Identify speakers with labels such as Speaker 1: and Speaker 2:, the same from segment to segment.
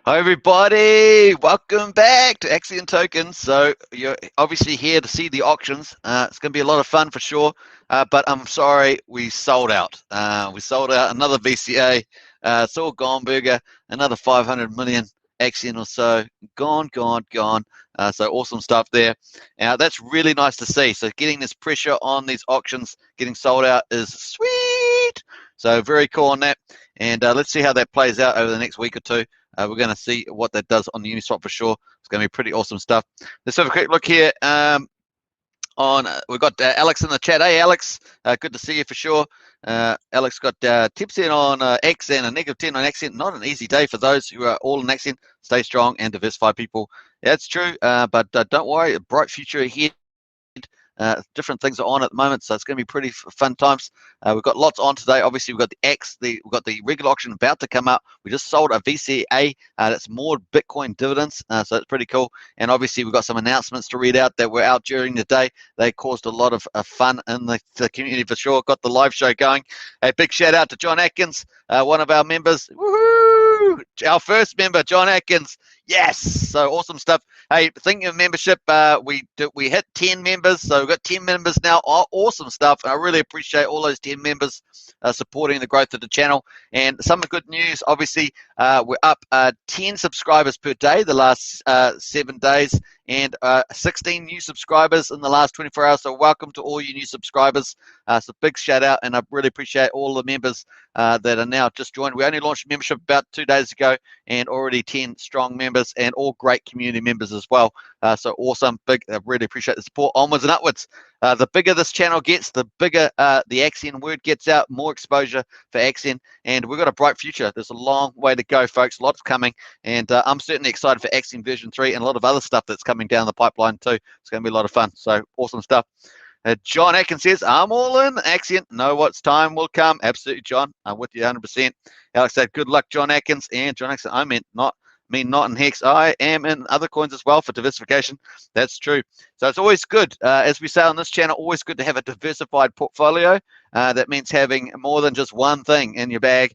Speaker 1: Hi everybody, welcome back to Axion Tokens. So you're obviously here to see the auctions. It's going to be a lot of fun for sure, but I'm sorry, we sold out. We sold out another VCA, it's all gone, burger, another 500 million Axion or so, gone. So awesome stuff there. That's really nice to see. So getting this pressure on these auctions, getting sold out is sweet. So very cool on that. And let's see how that plays out over the next week or two. We're going to see what that does on the Uniswap for sure. It's going to be pretty awesome stuff. Let's have a quick look here. We've got Alex in the chat. Hey, Alex, good to see you for sure. Alex got tips in on AXN, a negative 10 on AXN. Not an easy day for those who are all in AXN. Stay strong and diversify, people. Yeah, it's true, but don't worry, a bright future ahead. Different things are on at the moment, so it's going to be pretty fun times. We've got lots on today. Obviously, we've got we've got the regular auction about to come out. We just sold a VCA that's more Bitcoin dividends, so it's pretty cool. And obviously, we've got some announcements to read out that were out during the day. They caused a lot of fun in the community for sure. Got the live show going. A big shout out to John Atkins, one of our members. Woohoo! Our first member, John Atkins. Yes, so awesome stuff. Hey, thinking of membership, we hit 10 members, so we've got 10 members now. Awesome stuff. I really appreciate all those 10 members supporting the growth of the channel. And some good news, obviously, we're up 10 subscribers per day the last 7 days, and 16 new subscribers in the last 24 hours. So welcome to all you new subscribers. So big shout out, and I really appreciate all the members that are now just joined. We only launched membership about 2 days ago, and already 10 strong members and all great community members as well. So awesome. Big, I really appreciate the support. Onwards and upwards. The bigger this channel gets, the bigger the Axion word gets out, more exposure for Axion, and we've got a bright future. There's a long way to go, folks. Lots coming, and I'm certainly excited for Axion version 3 and a lot of other stuff that's coming down the pipeline too. It's going to be a lot of fun. So awesome stuff. John Atkins says, I'm all in Axion. Know what's time will come. Absolutely, John. I'm with you 100%. Alex said, good luck, John Atkins. And John Atkins, I meant not in Hex. I am in other coins as well for diversification. That's true. So it's always good, as we say on this channel, always good to have a diversified portfolio. That means having more than just one thing in your bag.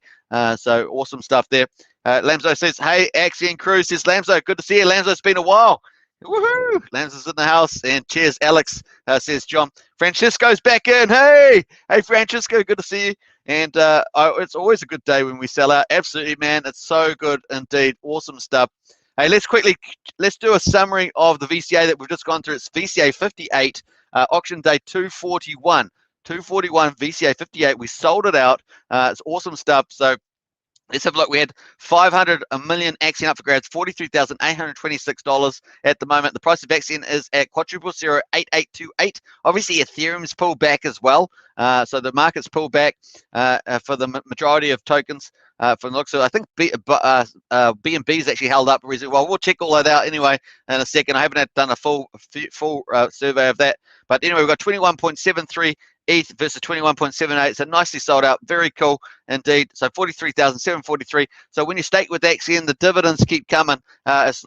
Speaker 1: So awesome stuff there. Lamzo says, hey, Axion crew, says Lamzo. Good to see you, Lamzo. It's been a while. Woohoo! Lamzo's in the house. And cheers, Alex, says John. Francisco's back in. Hey, Francisco, good to see you. And it's always a good day when we sell out. Absolutely, man. It's so good indeed. Awesome stuff. Hey, let's do a summary of the VCA that we've just gone through. It's VCA58, auction day 241. 241 VCA58. We sold it out. It's awesome stuff. So let's have a look. We had 500 million Axion up for grabs, $43,826 at the moment. The price of Axion is at 400,8828. Obviously, Ethereum's pulled back as well. So the market's pulled back for the majority of tokens. From the looks of it, I think BNB's actually held up reasonably well. We'll check all that out anyway in a second. I haven't done a full survey of that. But anyway, we've got 21.73 ETH versus 21.78. So nicely sold out. Very cool indeed. So 43,743. So when you stake with Axion, the dividends keep coming as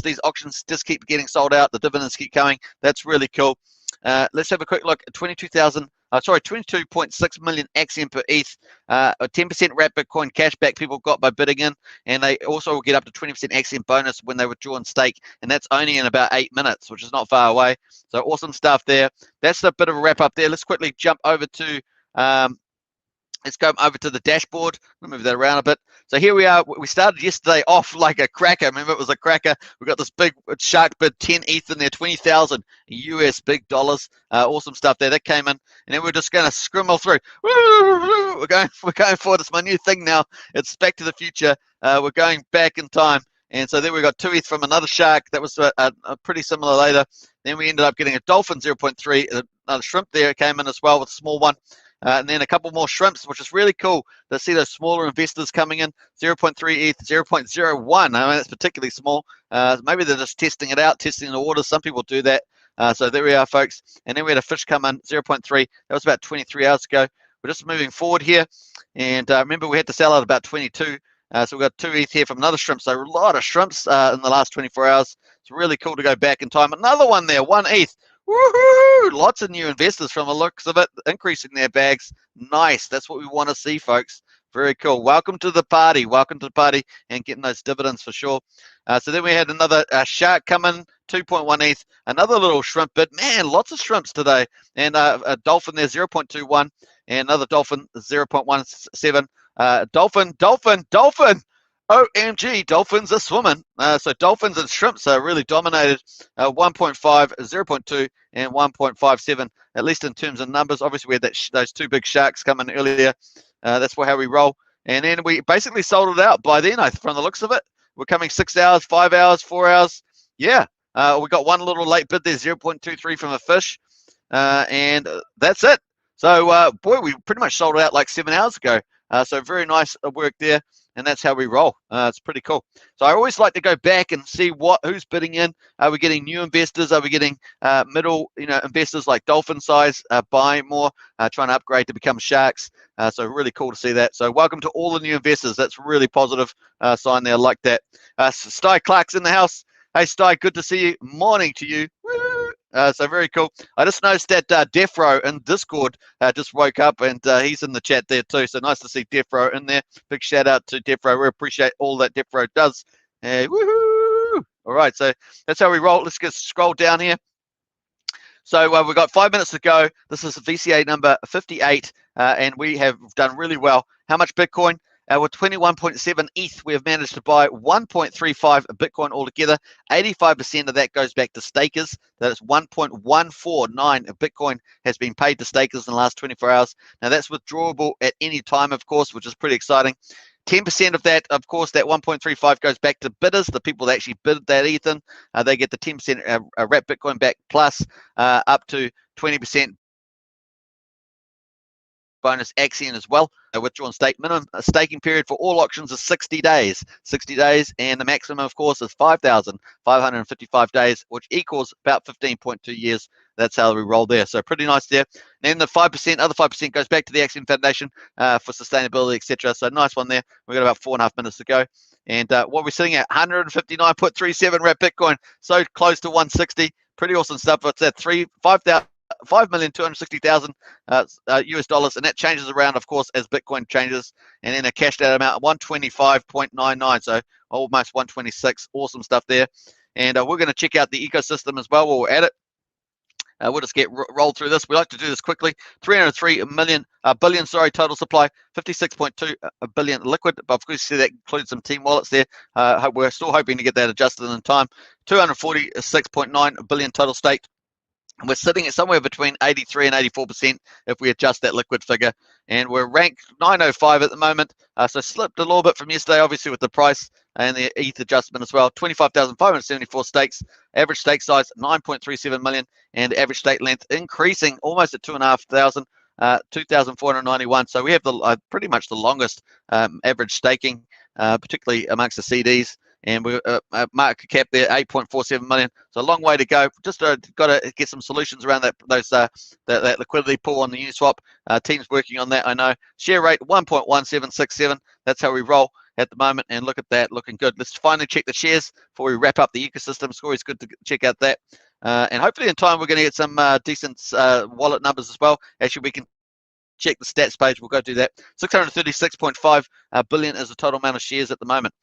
Speaker 1: these auctions just keep getting sold out. The dividends keep coming. That's really cool. Let's have a quick look at 22.6 million Axion per ETH, a 10% wrap Bitcoin cashback people got by bidding in, and they also will get up to 20% Axion bonus when they withdraw and stake, and that's only in about 8 minutes, which is not far away. So awesome stuff there. That's a bit of a wrap up there. Let's quickly jump over to let's go over to the dashboard. Let me move that around a bit. So here we are. We started yesterday off like a cracker. Remember, it was a cracker. We got this big shark bid, 10 ETH in there, 20,000 US big dollars. Awesome stuff there. That came in, and then we're just going to scrimmel through. We're going forward. It's my new thing now. It's back to the future. We're going back in time. And so then we got 2 ETH from another shark. That was a pretty similar later. Then we ended up getting a dolphin 0.3. Another shrimp there came in as well with a small one. And then a couple more shrimps, which is really cool to see those smaller investors coming in. 0.3 ETH, 0.01. I mean, that's particularly small. Maybe they're just testing it out, testing the waters. Some people do that. So there we are, folks. And then we had a fish come in, 0.3. That was about 23 hours ago. We're just moving forward here. And remember, we had to sell out about 22. So we've got 2 ETH here from another shrimp. So a lot of shrimps in the last 24 hours. It's really cool to go back in time. Another one there, 1 ETH. Woohoo! Lots of new investors from the looks of it, increasing their bags. Nice. That's what we want to see, folks, Very cool. Welcome to the party. Welcome to the party and getting those dividends for sure. So then we had another shark coming, 2.1 ETH, another little shrimp bid. Man, lots of shrimps today. And a dolphin there, 0.21, and another dolphin, 0.17. Dolphin. OMG, dolphins are swimming. So dolphins and shrimps are really dominated. 1.5, 0.2, and 1.57, at least in terms of numbers. Obviously, we had those two big sharks coming earlier. That's how we roll. And then we basically sold it out by then, from the looks of it. We're coming 6 hours, 5 hours, 4 hours. Yeah, we got one little late bid there, 0.23 from a fish. And that's it. So, boy, we pretty much sold it out like 7 hours ago. So very nice work there. And that's how we roll. It's pretty cool. So I always like to go back and see who's bidding in. Are we getting new investors? Are we getting middle, investors like dolphin size buying more, trying to upgrade to become sharks? So really cool to see that. So welcome to all the new investors. That's really positive sign there. I like that. Sty Clark's in the house. Hey Sty, good to see you. Morning to you. Woo! So very cool. I just noticed that Defro in Discord just woke up, and he's in the chat there too. So nice to see Defro in there. Big shout out to Defro. We appreciate all that Defro does. Woohoo! All right, so that's how we roll. Let's just scroll down here. So we've got 5 minutes to go. This is VCA number 58, and we have done really well. How much Bitcoin? With 21.7 ETH, we have managed to buy 1.35 Bitcoin altogether. 85% of that goes back to stakers. That is 1.149 Bitcoin has been paid to stakers in the last 24 hours. Now, that's withdrawable at any time, of course, which is pretty exciting. 10% of that, of course, that 1.35 goes back to bidders, the people that actually bid that ETH. They get the 10% wrap Bitcoin back plus up to 20% bonus Axion as well. A withdrawn stake minimum staking period for all auctions is 60 days. 60 days, and the maximum, of course, is 5,555 days, which equals about 15.2 years. That's how we roll there. So pretty nice there. Then the 5%, other 5% goes back to the Axion Foundation for sustainability, etc. So nice one there. We've got about 4.5 minutes to go. And what we're sitting at, 159.37 wrap Bitcoin. So close to 160. Pretty awesome stuff. What's that? 5,260,000 US dollars, and that changes around, of course, as Bitcoin changes. And then a cashed out amount 125.99, so almost 126. Awesome stuff there. And we're going to check out the ecosystem as well while we're at it. We'll just get rolled through this. We like to do this quickly. 303 billion, total supply. 56.2 billion liquid. But of course, you see that includes some team wallets there. We're still hoping to get that adjusted in time. 246.9 billion total staked. We're sitting at somewhere between 83 and 84% if we adjust that liquid figure. And we're ranked 905 at the moment. So slipped a little bit from yesterday, obviously, with the price and the ETH adjustment as well. 25,574 stakes. Average stake size, 9.37 million. And average stake length increasing almost at 2,500. 2,491. So we have the pretty much the longest average staking, particularly amongst the CDs. And we're market cap there, 8.47 million. So a long way to go. Just got to get some solutions around that liquidity pool on the Uniswap. Team's working on that, I know. Share rate 1.1767. That's how we roll at the moment. And look at that, looking good. Let's finally check the shares before we wrap up the ecosystem. It's always good to check out that. And hopefully in time we're going to get some decent wallet numbers as well. Actually, we can check the stats page. We'll go do that. 636.5 billion is the total amount of shares at the moment.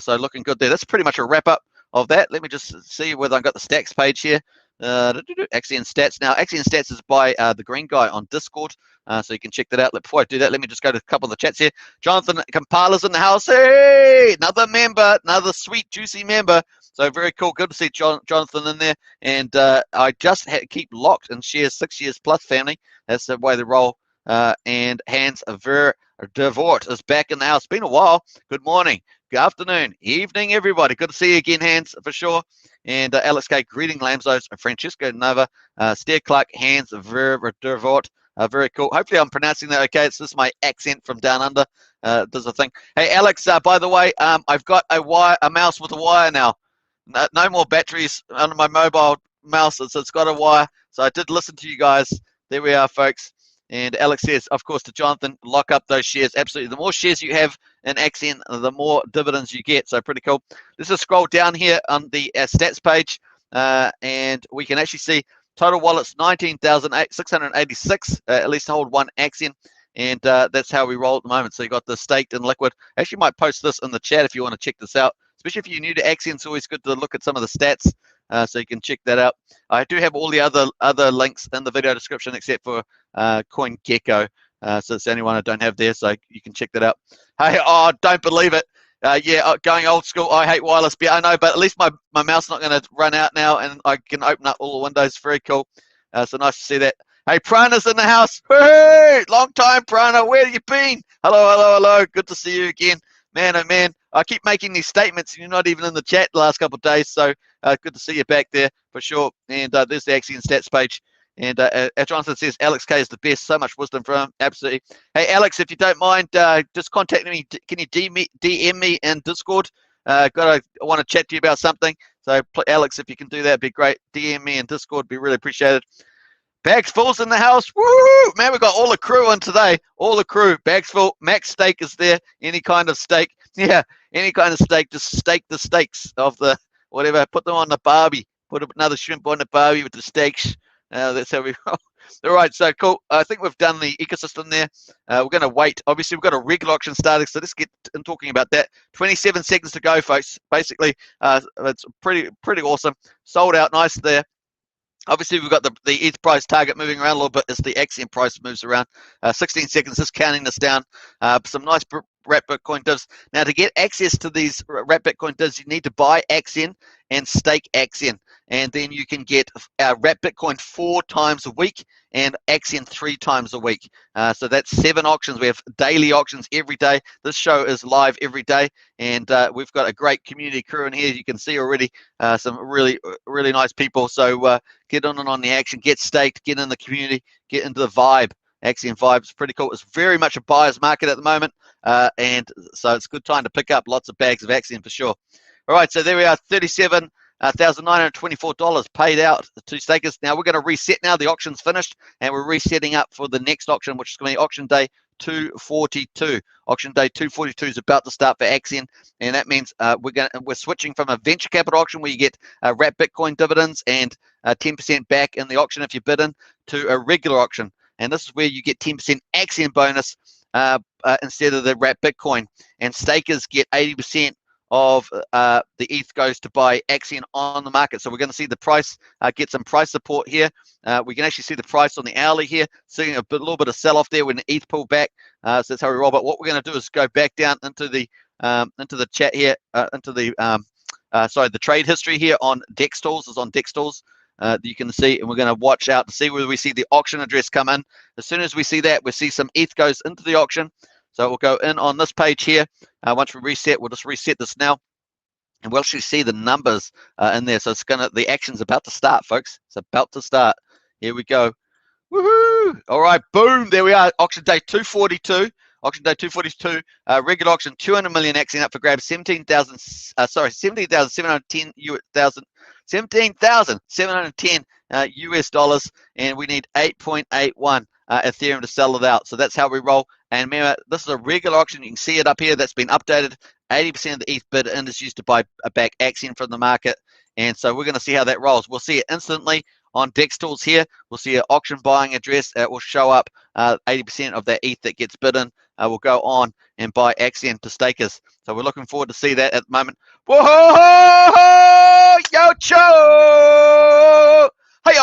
Speaker 1: So looking good there. That's pretty much a wrap up of that. Let me just see whether I've got the stats page here. Axion Stats. Now, Axion Stats is by the green guy on Discord. So you can check that out. Before I do that, let me just go to a couple of the chats here. Jonathan Kampala's in the house. Hey, another member, another sweet, juicy member. So very cool. Good to see Jonathan in there. And I just keep locked in shares, 6 years plus family. That's the way they roll. And Hans Devort is back in the house. Been a while. Good morning, good afternoon, evening, everybody. Good to see you again, Hans, for sure. And Alex K, greeting Lamzos, Francisco Nova, Steer Clark, Hans Devort. Very cool. Hopefully I'm pronouncing that okay. It's just my accent from down under. Does a thing. Hey, Alex, by the way, I've got a mouse with a wire now. No more batteries on my mobile mouse. It's got a wire. So I did listen to you guys. There we are, folks. And Alex says, of course, to Jonathan, lock up those shares. Absolutely. The more shares you have in Axion, the more dividends you get. So pretty cool. Let's just scroll down here on the stats page. And we can actually see total wallets, 19,686. At least hold one Axion. and that's how we roll at the moment. So you got the staked and liquid. Actually, might post this in the chat if you want to check this out. Especially if you're new to Axion, it's always good to look at some of the stats, so you can check that out. I do have all the other links in the video description except for CoinGecko. So it's the only one I don't have there, so you can check that out. Hey, oh, don't believe it. Yeah, going old school. I hate wireless beer. I know, but at least my mouse not going to run out now, and I can open up all the windows. Very cool. So nice to see that. Hey, Prana's in the house. Hey, long time, Prana. Where have you been? Hello, hello, hello. Good to see you again. Man, oh man, I keep making these statements, and you're not even in the chat the last couple of days, so good to see you back there for sure. And there's the Axion stats page. And Jonathan says Alex K is the best. So much wisdom from him. Absolutely. Hey, Alex, if you don't mind, just contact me. Can you DM me in Discord? I want to chat to you about something. So, Alex, if you can do that, it'd be great. DM me in Discord. Be really appreciated. Bags full's in the house. Woo! Man, we got all the crew on today. All the crew. Bags full. Max steak is there. Any kind of steak. Yeah, any kind of steak. Just steak the steaks of the whatever. Put them on the barbie. Put another shrimp on the barbie with the steaks. That's how we roll. All right, so cool. I think we've done the ecosystem there. We're going to wait. Obviously, we've got a regular auction starting, so let's get in talking about that. 27 seconds to go, folks. Basically, it's pretty awesome. Sold out nice there. Obviously, we've got the ETH price target moving around a little bit as the Axion price moves around. 16 seconds, just counting this down. Some nice wrap Bitcoin divs. Now, to get access to these wrap Bitcoin divs, you need to buy Axion and stake Axion. And then you can get wrap Bitcoin 4 times a week and Axion 3 times a week. So that's 7 auctions. We have daily auctions every day. This show is live every day. And we've got a great community crew in here. You can see already some really nice people. So get on the action, get staked, get in the community, get into the vibe. Axion vibe is pretty cool. It's very much a buyer's market at the moment. And so it's a good time to pick up lots of bags of Axion for sure. All right, so there we are, $37,924 paid out to stakers. Now we're going to reset now. The auction's finished, and we're resetting up for the next auction, which is going to be auction day 242. Auction day 242 is about to start for Axion, and that means we're switching from a venture capital auction where you get wrap Bitcoin dividends and 10% back in the auction if you bid in, to a regular auction, and this is where you get 10% Axion bonus instead of the wrap Bitcoin, and stakers get 80% of the ETH goes to buy Axion on the market. So we're going to see the price get some price support here. We can actually see the price on the hourly here, seeing a little bit of sell-off there when the ETH pulled back. So that's how we roll. But what we're going to do is go back down into the chat here, the trade history here on Dex Tools. Is on Dex Tools. You can see, and we're going to watch out to see whether we see the auction address come in. As soon as we see that, we see some ETH goes into the auction. So we'll go in on this page here. Once we reset, we'll just reset this now, and we'll actually see the numbers in there. So it's the action's about to start, folks. It's about to start. Here we go. Woohoo! All right, boom. There we are. Auction day 242. Auction day 242. Regular auction 200 million Axion up for grabs. 17,710 US dollars, and we need 8.81 Ethereum to sell it out. So that's how we roll. And remember, this is a regular auction. You can see it up here. That's been updated. 80% of the ETH bid in is used to buy back Axion from the market. And so we're going to see how that rolls. We'll see it instantly on Dex Tools here. We'll see an auction buying address. It will show up 80% of that ETH that gets bid in will go on and buy Axion to stakers. So we're looking forward to see that at the moment. Whoa! Yo, cho! Hey,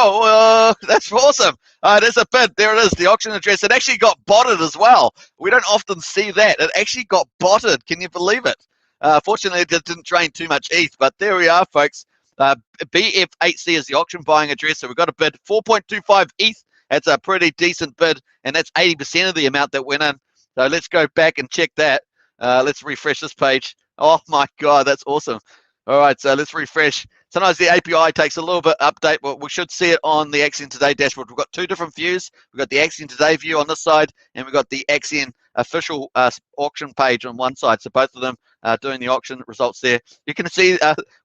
Speaker 1: that's awesome. There's a bid. There it is, the auction address. It actually got botted as well. We don't often see that. It actually got botted. Can you believe it? Fortunately, it didn't drain too much ETH, but there we are, folks. BF8C is the auction buying address. So we've got a bid 4.25 ETH. That's a pretty decent bid, and that's 80% of the amount that went in. So let's go back and check that. Let's refresh this page. Oh my God, that's awesome. All right, so let's refresh. Sometimes the API takes a little bit update, but we should see it on the Axion Today dashboard. We've got 2 different views. We've got the Axion Today view on this side, and we've got the Axion official auction page on one side. So both of them doing the auction results there. You can see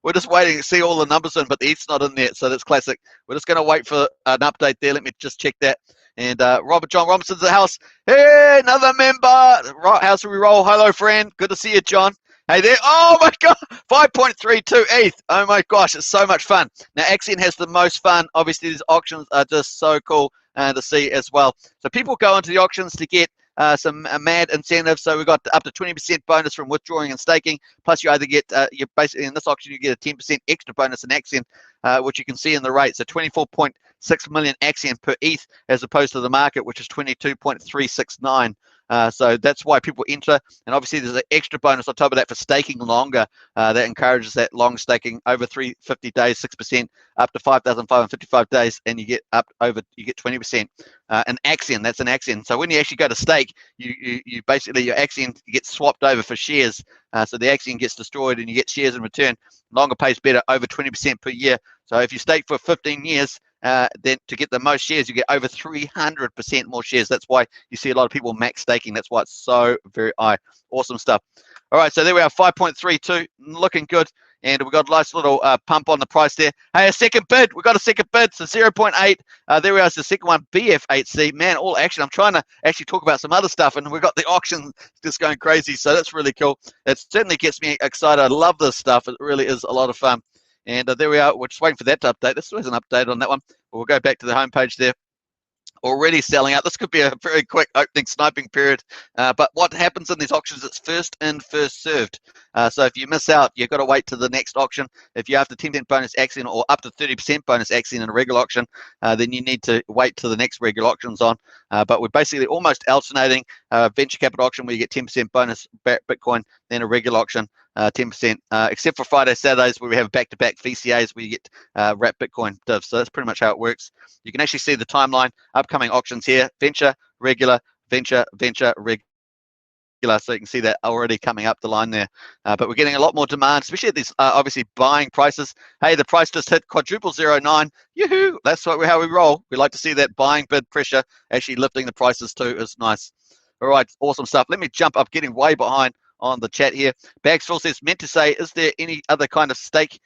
Speaker 1: we're just waiting to see all the numbers in, but the ETH's not in there, so that's classic. We're just going to wait for an update there. Let me just check that. And Robert John Robinson's in the house. Hey, another member. How's we roll? Hello, friend. Good to see you, John. Hey there. Oh my God, 5.32 ETH. Oh my gosh, it's so much fun. Now Axion has the most fun. Obviously, these auctions are just so cool to see as well. So people go into the auctions to get some mad incentives. So we've got up to 20% bonus from withdrawing and staking. Plus, you either get, you basically in this auction, you get a 10% extra bonus in Axion, which you can see in the rate. So 24.6 million Axion per ETH, as opposed to the market, which is 22.369. So that's why people enter. And obviously, there's an extra bonus on top of that for staking longer. That encourages that long staking over 350 days, 6%, up to 5,555 days, and you get up over, you get 20%. An Axion, that's an Axion. So when you actually go to stake, you basically, your Axion gets swapped over for shares. So the Axion gets destroyed and you get shares in return. Longer pays better, over 20% per year. So if you stake for 15 years, then to get the most shares, you get over 300% more shares. That's why you see a lot of people max staking. That's why it's so very high. Awesome stuff. All right, so there we are, 5.32, looking good. And we got a nice little pump on the price there. Hey, a second bid. We got a second bid, so 0.8. There we are, the second one, BF8C. Man, all action. I'm trying to actually talk about some other stuff, and we've got the auction just going crazy, so that's really cool. It certainly gets me excited. I love this stuff. It really is a lot of fun. And there we are. We're just waiting for that to update. This was an update on that one. We'll go back to the homepage there. Already selling out. This could be a very quick opening sniping period. But what happens in these auctions, it's first in, first served. So if you miss out, you've got to wait to the next auction. If you have the 10% bonus Axion or up to 30% bonus Axion in a regular auction, then you need to wait till the next regular auction's on. But we're basically almost alternating venture capital auction where you get 10% bonus Bitcoin, then a regular auction, 10%, except for Friday, Saturdays where we have back-to-back VCAs where you get wrap Bitcoin divs. So that's pretty much how it works. You can actually see the timeline, upcoming auctions here, venture, regular, venture, venture, regular. So you can see that already coming up the line there. But we're getting a lot more demand, especially at these obviously buying prices. Hey, the price just hit quadruple 09. Yoo-hoo! That's how we roll. We like to see that buying bid pressure actually lifting the prices too. Is nice. All right, awesome stuff. Let me jump up, getting way behind on the chat here. Bagsful says, meant to say, is there any other kind of steak?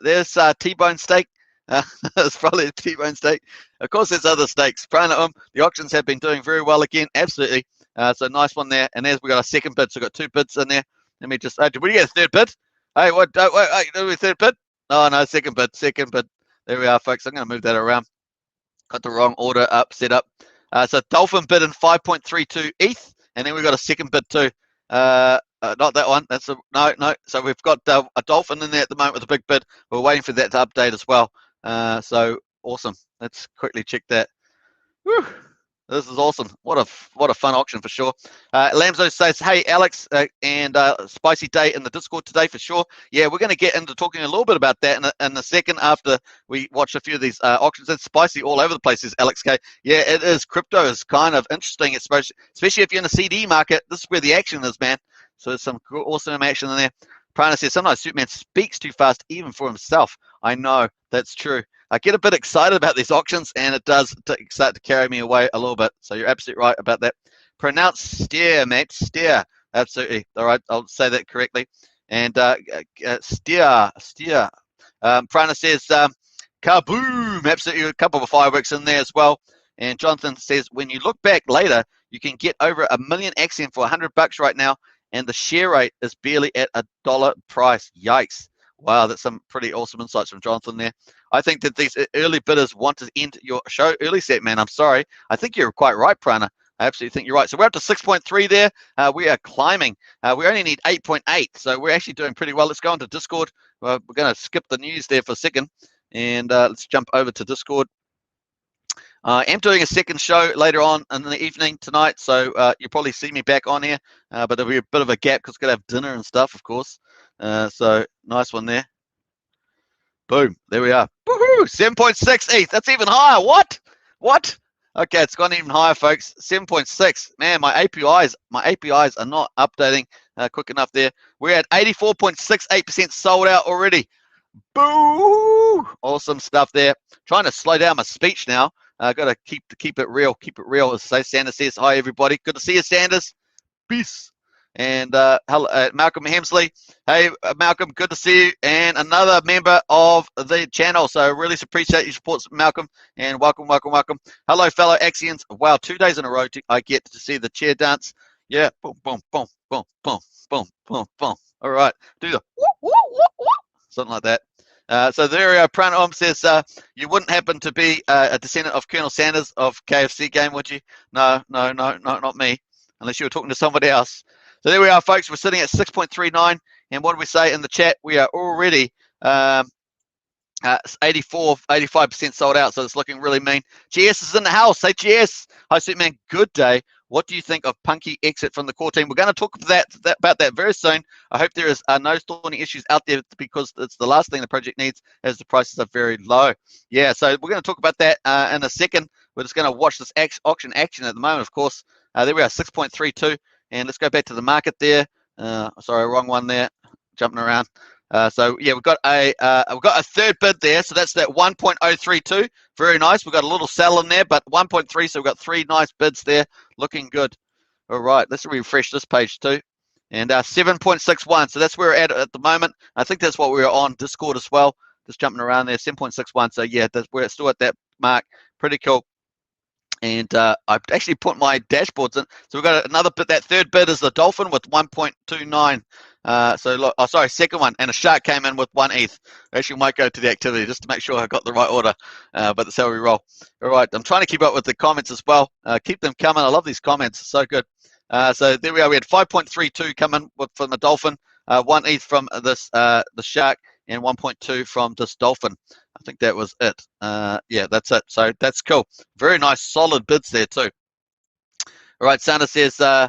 Speaker 1: There's T-bone steak. It's probably a T-bone steak. Of course, there's other steaks. The auctions have been doing very well again. Absolutely. So nice one there. And there's we got a second bid. So we've got two bids in there. Let me just. Did we get a third bid? Hey, what? Wait, did we third bid? Oh no, second bid. Second bid. There we are, folks. I'm going to move that around. Got the wrong order up, set up. So Dolphin bid in 5.32 ETH, and then we got a second bid too. Not that one. That's a no. So we've got a Dolphin in there at the moment with a big bid. We're waiting for that to update as well. So awesome. Let's quickly check that. Whew. This is awesome. What a fun auction for sure. Lamzo says, hey Alex, and spicy day in the Discord today for sure. Yeah, we're going to get into talking a little bit about that in a second after we watch a few of these auctions. It's spicy all over the place, says Alex K. Yeah, it is. Crypto is kind of interesting, especially if you're in the CD market. This is where the action is, man. So there's some cool, awesome action in there. Prana says, sometimes Superman speaks too fast even for himself. I know, that's true. I get a bit excited about these auctions, and it does start to carry me away a little bit. So you're absolutely right about that. Pronounce steer, mate. Steer. Absolutely. All right, I'll say that correctly. And steer. Prana says, kaboom. Absolutely. A couple of fireworks in there as well. And Jonathan says, when you look back later, you can get over 1 million Axion for $100 right now, and the share rate is barely at $1 price. Yikes. Wow, that's some pretty awesome insights from Jonathan there. I think that these early bidders want to end your show early, set man. I'm sorry. I think you're quite right, Prana. I absolutely think you're right. So we're up to 6.3 there. We are climbing. We only need 8.8, so we're actually doing pretty well. Let's go into Discord. We're going to skip the news there for a second, and let's jump over to Discord. I am doing a second show later on in the evening tonight, so you'll probably see me back on here, but there'll be a bit of a gap because we're going to have dinner and stuff, of course. So nice one there. Boom, there we are. Woohoo! 7.6 ETH. That's even higher. What? Okay, it's gone even higher, folks. 7.6. Man, my APIs are not updating quick enough there. We're at 84.68% sold out already. Boo! Awesome stuff there. Trying to slow down my speech now. Got to keep it real. Keep it real. As Sanders says, hi everybody. Good to see you, Sanders. Peace. And hello, Malcolm Hemsley. Hey, Malcolm, good to see you. And another member of the channel. So really appreciate your support, Malcolm. And welcome. Hello, fellow Axions. Wow, 2 days in a row I get to see the chair dance. Yeah, boom, boom, boom, boom, boom, boom, boom, boom. All right, do the whoop, whoop, whoop, whoop. Something like that. So there we are. Pranam says, you wouldn't happen to be a descendant of Colonel Sanders of KFC game, would you? No, not me. unless you were talking to somebody else. So there we are, folks. We're sitting at 6.39, and what do we say in the chat? We are already 85% sold out, so it's looking really mean. GS is in the house. Say GS. Hi, Superman. Good day. What do you think of Punky exit from the core team? We're going to talk about that very soon. I hope there is no thorny issues out there, because it's the last thing the project needs, as the prices are very low. Yeah, so we're going to talk about that in a second. We're just going to watch this auction action at the moment, of course. There we are, 6.32. And let's go back to the market there. Sorry, wrong one there. Jumping around. So yeah, we've got a third bid there, so that's that 1.032. Very nice. We've got a little sell in there, but 1.3, so we've got 3 nice bids there, looking good. All right, let's refresh this page too. And 7.61, so that's where we're at the moment. I think that's what we're on Discord as well. Just jumping around there, 7.61. So yeah, we're still at that mark. Pretty cool. And I've actually put my dashboards in. So we've got another bid. That third bid is the Dolphin with 1.29. So look, oh, sorry, second one. And a Shark came in with 1 ETH. Actually might go to the activity just to make sure I got the right order. But that's how we roll. All right, I'm trying to keep up with the comments as well. Keep them coming. I love these comments. It's so good. So there we are. We had 5.32 coming from the Dolphin, 1 ETH from this the Shark, and 1.2 from this Dolphin. I think that was it. Yeah, that's it. So that's cool. Very nice, solid bids there too. All right, Sandra says, oh,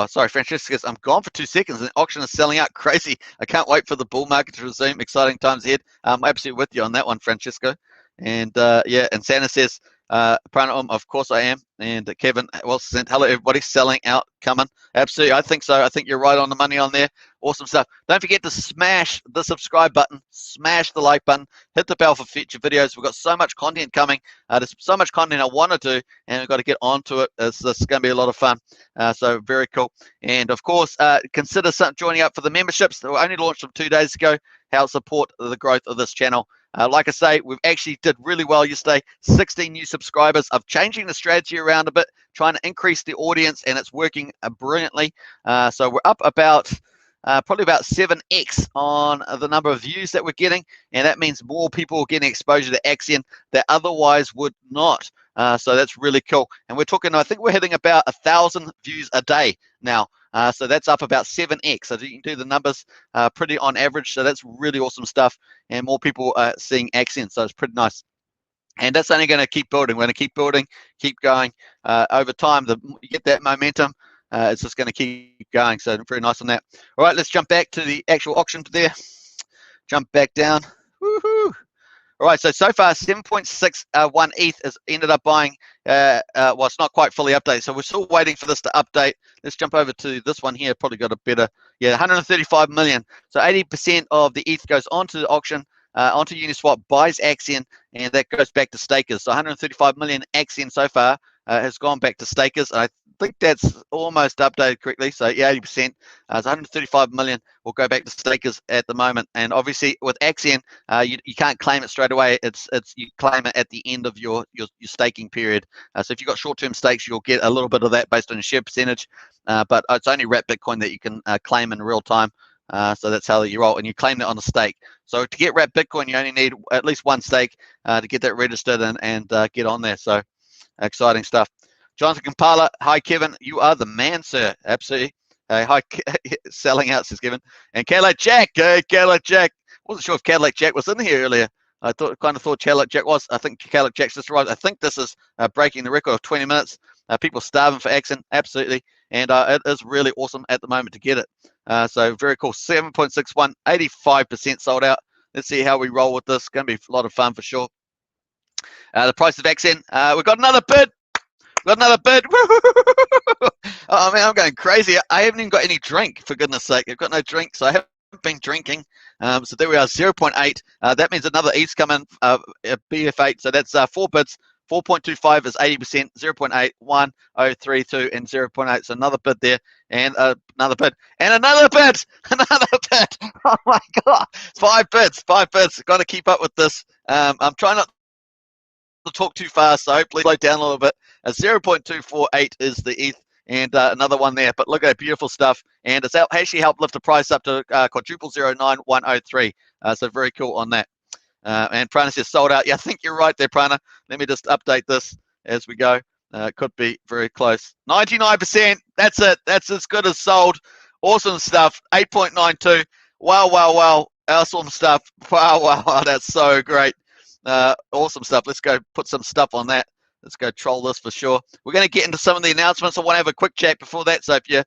Speaker 1: sorry, Francesca says, I'm gone for 2 seconds. The auction is selling out. Crazy. I can't wait for the bull market to resume. Exciting times ahead. I'm absolutely with you on that one, Francesco. And yeah, and Santa says, of course I am. And Kevin Wilson sent, hello everybody, selling out, coming. Absolutely, I think so. I think you're right on the money on there. Awesome stuff. Don't forget to smash the subscribe button, smash the like button, hit the bell for future videos. We've got so much content coming. There's so much content I want to do, and we've got to get onto it. This is going to be a lot of fun. So very cool. And of course, consider joining up for the memberships that were only launched 2 days ago. Help support the growth of this channel. Like I say, we've actually did really well yesterday. 16 new subscribers. I'm changing the strategy around a bit, trying to increase the audience, and it's working brilliantly. So we're up about probably about 7x on the number of views that we're getting, and that means more people are getting exposure to Axion that otherwise would not. So that's really cool. And we're talking, I think we're hitting about 1,000 views a day now. So that's up about 7x. So you can do the numbers pretty on average. So that's really awesome stuff. And more people are seeing Axion. So it's pretty nice. And that's only going to keep building. We're going to keep building, keep going. Over time, you get that momentum. It's just going to keep going. So very nice on that. All right, let's jump back to the actual auction there. Jump back down. Woohoo! All right, so far 7.61 ETH has ended up buying. Well, it's not quite fully updated, so we're still waiting for this to update. Let's jump over to this one here. Probably got a better, yeah, 135 million. So 80% of the ETH goes onto the auction, onto Uniswap, buys Axion, and that goes back to stakers. So 135 million Axion so far has gone back to stakers. I think that's almost updated correctly. So yeah, 80%. So 135 million will go back to stakers at the moment. And obviously with Axion, you can't claim it straight away. It's you claim it at the end of your staking period. So if you've got short-term stakes, you'll get a little bit of that based on your share percentage. But it's only wrapped Bitcoin that you can claim in real time. So that's how you roll, and you claim that on a stake. So to get wrapped Bitcoin, you only need at least 1 stake to get that registered and get on there. So exciting stuff. Jonathan Kampala, hi Kevin, you are the man, sir. Absolutely. Hi, selling out, says Kevin. And Cadillac Jack, Cadillac Jack. Wasn't sure if Cadillac Jack was in here earlier. I kind of thought Cadillac Jack was. I think Cadillac Jack's just arrived. I think this is breaking the record of 20 minutes. People starving for Axion, absolutely. And it is really awesome at the moment to get it. So very cool. 7.61, 85% sold out. Let's see how we roll with this. Going to be a lot of fun for sure. The price of Axion. We've got another bid. Got another bid. Oh man, I'm going crazy. I haven't even got any drink, for goodness sake. I've got no drink, so I haven't been drinking. So there we are, 0.8. That means another ETH's come in, BF8. So that's 4 bids. 4.25 is 80%, 0.8, 1.032, and 0.8. So another bid there, and another bid, and another bid, another bid. Oh my God, 5 bids, 5 bids. Got to keep up with this. I'm trying not to talk too fast, so hopefully slow down a little bit. 0.248 is the ETH, and another one there. But look at that beautiful stuff, and it's actually helped lift the price up to quadruple 0.9,103. So very cool on that. And Prana says sold out. Yeah, I think you're right there, Prana. Let me just update this as we go. Could be very close. 99%. That's it. That's as good as sold. Awesome stuff. 8.92. Wow, wow, wow. Awesome stuff. Wow, wow, wow. That's so great. Awesome stuff. Let's go put some stuff on that. Let's go troll this for sure. We're going to get into some of the announcements. I want to have a quick chat before that. So if you're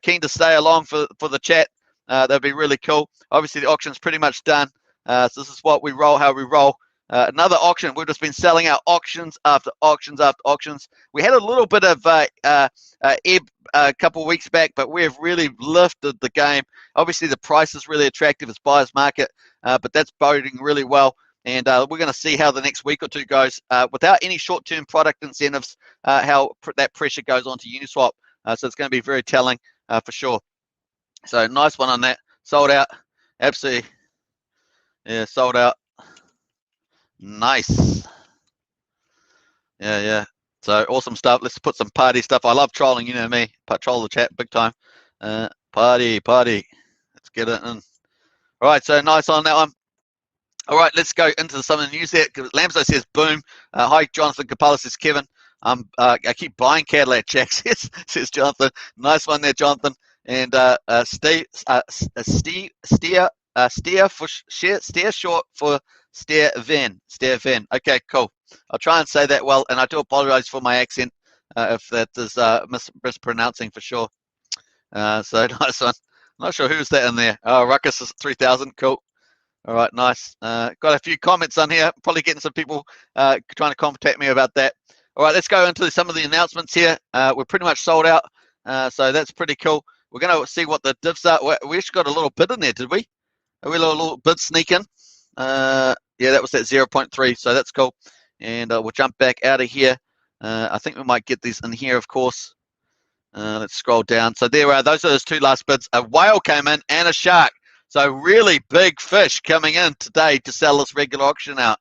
Speaker 1: keen to stay along for the chat, that'd be really cool. Obviously, the auction's pretty much done. So this is what we roll, how we roll. Another auction. We've just been selling out auctions after auctions after auctions. We had a little bit of ebb a couple of weeks back, but we've really lifted the game. Obviously, the price is really attractive. It's buyer's market, but that's boding really well. And we're going to see how the next week or two goes without any short-term product incentives, how that pressure goes on to Uniswap. So it's going to be very telling for sure. So nice one on that. Sold out. Absolutely. Yeah, sold out. Nice. Yeah. So awesome stuff. Let's put some party stuff. I love trolling, you know me. Troll the chat big time. Party. Let's get it in. All right, so nice on that one. All right, let's go into some of the news there. Lamzo says, boom. Hi, Jonathan Capella says, Kevin. I keep buying Cadillac checks, says Jonathan. Nice one there, Jonathan. And steer short for steer Ven. Okay, cool. I'll try and say that well, and I do apologize for my accent if that is mispronouncing for sure. So nice one. I'm not sure who's that in there. Oh, Ruckus is 3000. Cool. All right, nice. Got a few comments on here. Probably getting some people trying to contact me about that. All right, let's go into some of the announcements here. We're pretty much sold out, so that's pretty cool. We're going to see what the divs are. We actually got a little bid in there, did we? We let a little bid sneak in. Yeah, that was at 0.3, so that's cool. And we'll jump back out of here. I think we might get these in here, of course. Let's scroll down. So there are those are those two last bids. A whale came in and a shark. So really big fish coming in today to sell this regular auction out.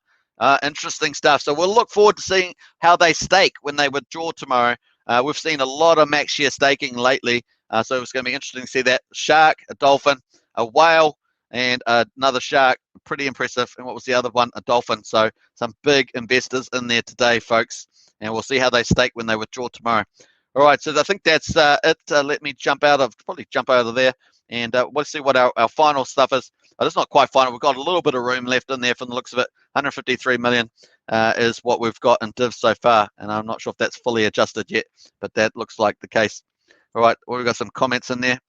Speaker 1: Interesting stuff. So we'll look forward to seeing how they stake when they withdraw tomorrow. We've seen a lot of max share staking lately. So it's going to be interesting to see that. Shark, a dolphin, a whale, and another shark. Pretty impressive. And what was the other one? A dolphin. So some big investors in there today, folks. And we'll see how they stake when they withdraw tomorrow. All right, so I think that's it. Let me jump out of there. And we'll see what our final stuff is. It's not quite final. We've got a little bit of room left in there from the looks of it. 153 million is what we've got in divs so far. And I'm not sure if that's fully adjusted yet, but that looks like the case. All right, we've got some comments in there.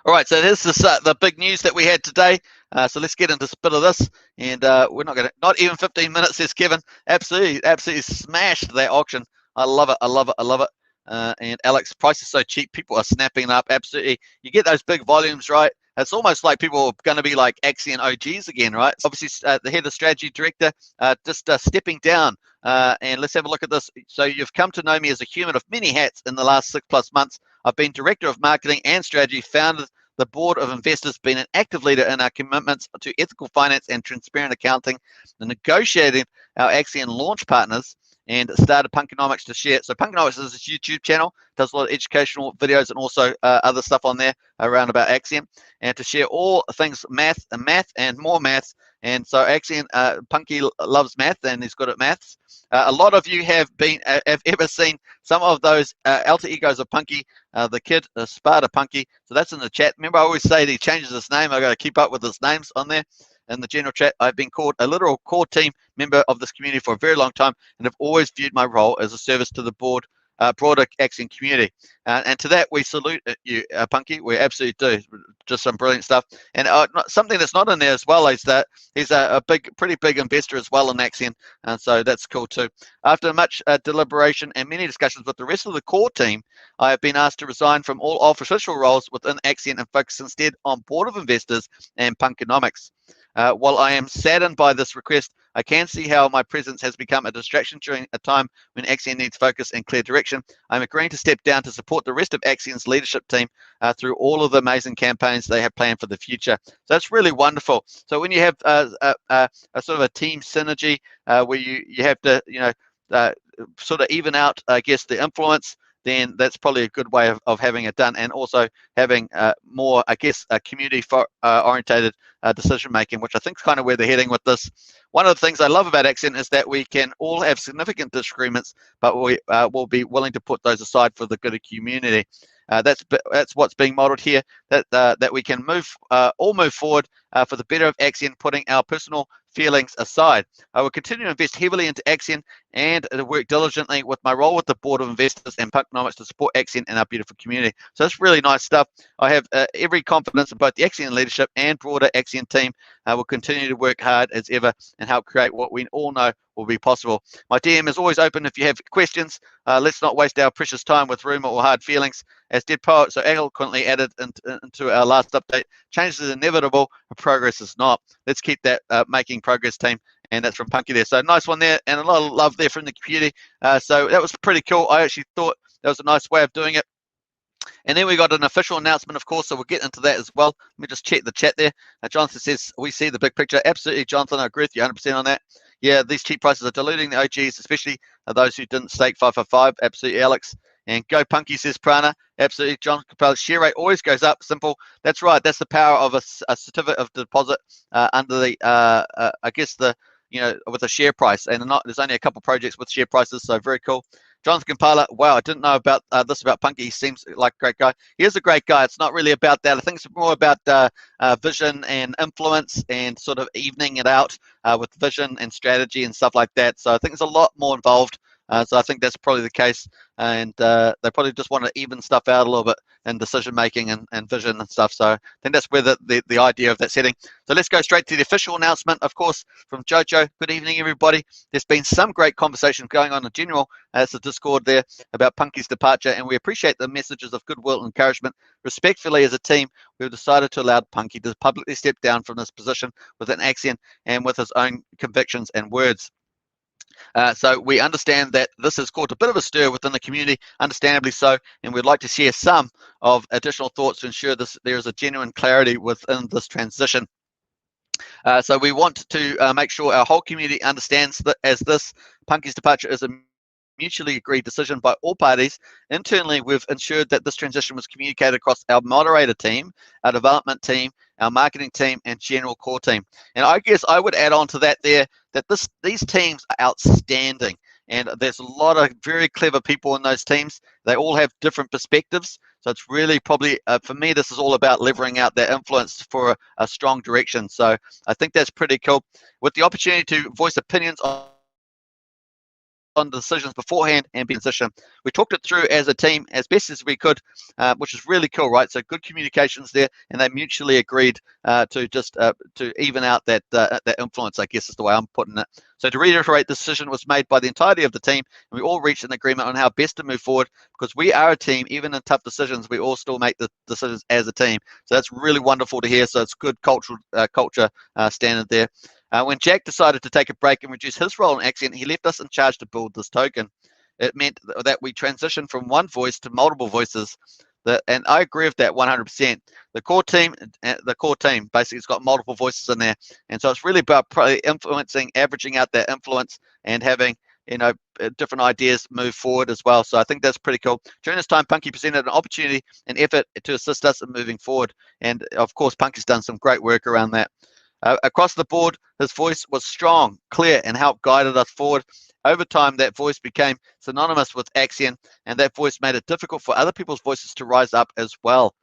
Speaker 1: All right, so this is the big news that we had today. So let's get into a bit of this. And we're not even 15 minutes, says Kevin. Absolutely smashed that auction. I love it. And Alex, price is so cheap, people are snapping it up. Absolutely. You get those big volumes, right? It's almost like people are going to be like Axion OGs again, right? Obviously, the head of strategy director just stepping down. And let's have a look at this. So you've come to know me as a human of many hats in the last 6+ months. I've been director of marketing and strategy, founded the board of investors, been an active leader in our commitments to ethical finance and transparent accounting, and negotiating our Axion launch partners, and started Punkonomics to share. So Punkonomics is a YouTube channel, does a lot of educational videos and also other stuff on there around about Axion, and to share all things math and more math. And so Axion, Punky loves math and he's good at maths. A lot of you have ever seen some of those alter egos of Punky, the kid, Sparta Punky. So that's in the chat. Remember, I always say that he changes his name. I got to keep up with his names on there. In the general chat, I've been called a literal core team member of this community for a very long time, and have always viewed my role as a service to the broader Axion community. And to that, we salute you, Punky. We absolutely do. Just some brilliant stuff. And something that's not in there as well is that he's a pretty big investor as well in Axion, and so that's cool too. After much deliberation and many discussions with the rest of the core team, I have been asked to resign from all official roles within Axion and focus instead on board of investors and Punkonomics. While I am saddened by this request, I can see how my presence has become a distraction during a time when Axion needs focus and clear direction. I'm agreeing to step down to support the rest of Axion's leadership team through all of the amazing campaigns they have planned for the future. So that's really wonderful. So when you have a sort of a team synergy where you have to, sort of even out, I guess, the influence, then that's probably a good way of having it done, and also having more, I guess, community orientated decision making, which I think is kind of where they're heading with this. One of the things I love about Axion is that we can all have significant disagreements, but we will be willing to put those aside for the good of community. That's what's being modeled here. That we can all move forward for the better of Axion, putting our personal feelings aside. I will continue to invest heavily into Axion and work diligently with my role with the board of investors and Punkonomics to support Axion and our beautiful community. So that's really nice stuff. I have every confidence in both the Axion leadership and broader Axion team. Will continue to work hard as ever and help create what we all know will be possible. My DM is always open if you have questions. Let's not waste our precious time with rumor or hard feelings. As Dead Poet so eloquently added into our last update, change is inevitable, but progress is not. Let's keep that making progress, team. And that's from Punky there. So nice one there, and a lot of love there from the community. So that was pretty cool. I actually thought that was a nice way of doing it. And then we got an official announcement, of course, so we'll get into that as well. Let me just check the chat there. Jonathan says, we see the big picture. Absolutely, Jonathan, I agree with you 100% on that. Yeah, these cheap prices are diluting the OGs, especially those who didn't stake 555. Absolutely, Alex. And Go Punky says, Prana. Absolutely, John Capel's share rate always goes up. Simple. That's right. That's the power of a certificate of deposit under the, I guess, with a share price. And there's only a couple projects with share prices, so very cool. Jonathan Kampala, wow, I didn't know about this about Punky. He seems like a great guy. He is a great guy. It's not really about that. I think it's more about vision and influence and sort of evening it out with vision and strategy and stuff like that. So I think there's a lot more involved. So I think that's probably the case. And they probably just want to even stuff out a little bit in decision making and vision and stuff. So I think that's where the idea of that setting. So let's go straight to the official announcement, of course, from Jojo. Good evening, everybody. There's been some great conversation going on in general as the Discord there about Punky's departure, and we appreciate the messages of goodwill and encouragement. Respectfully, as a team, we've decided to allow Punky to publicly step down from this position within Axion and with his own convictions and words. So we understand that this has caused a bit of a stir within the community, understandably so, and we'd like to share some of additional thoughts to ensure there is a genuine clarity within this transition. So we want to make sure our whole community understands that as this Punky's departure is a mutually agreed decision by all parties. Internally, we've ensured that this transition was communicated across our moderator team, our development team, our marketing team, and general core team. And I guess I would add on to that there that these teams are outstanding. And there's a lot of very clever people in those teams. They all have different perspectives. So it's really probably, for me, this is all about levering out their influence for a strong direction. So I think that's pretty cool. With the opportunity to voice opinions on decisions beforehand and be in position. We talked it through as a team as best as we could, which is really cool, right? So good communications there, and they mutually agreed to just to even out that influence, I guess is the way I'm putting it. So to reiterate, the decision was made by the entirety of the team, and we all reached an agreement on how best to move forward, because we are a team. Even in tough decisions, we all still make the decisions as a team. So that's really wonderful to hear. So it's good culture standard there. When Jack decided to take a break and reduce his role in Axion, he left us in charge to build this token. It meant that we transitioned from one voice to multiple voices. And I agree with that 100%. The core team basically has got multiple voices in there. And so it's really about probably influencing, averaging out that influence and having, different ideas move forward as well. So I think that's pretty cool. During this time, Punky presented an opportunity and effort to assist us in moving forward. And of course, Punky's done some great work around that. Across the board, his voice was strong, clear, and helped guide us forward. Over time, that voice became synonymous with Axion, and that voice made it difficult for other people's voices to rise up as well.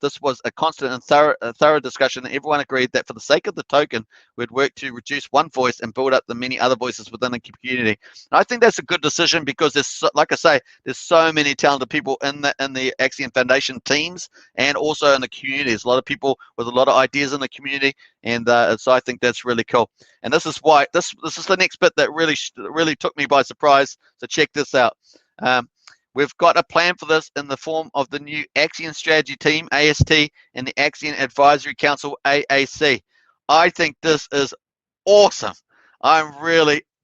Speaker 1: This was a constant and thorough discussion, and everyone agreed that for the sake of the token, we'd work to reduce one voice and build up the many other voices within the community. And I think that's a good decision, because there's, like I say, there's so many talented people in the Axion Foundation teams and also in the community. There's a lot of people with a lot of ideas in the community, and so I think that's really cool. And this is why this is the next bit that really took me by surprise. So check this out. We've got a plan for this in the form of the new Axion Strategy Team, AST, and the Axion Advisory Council, AAC. I think this is awesome. I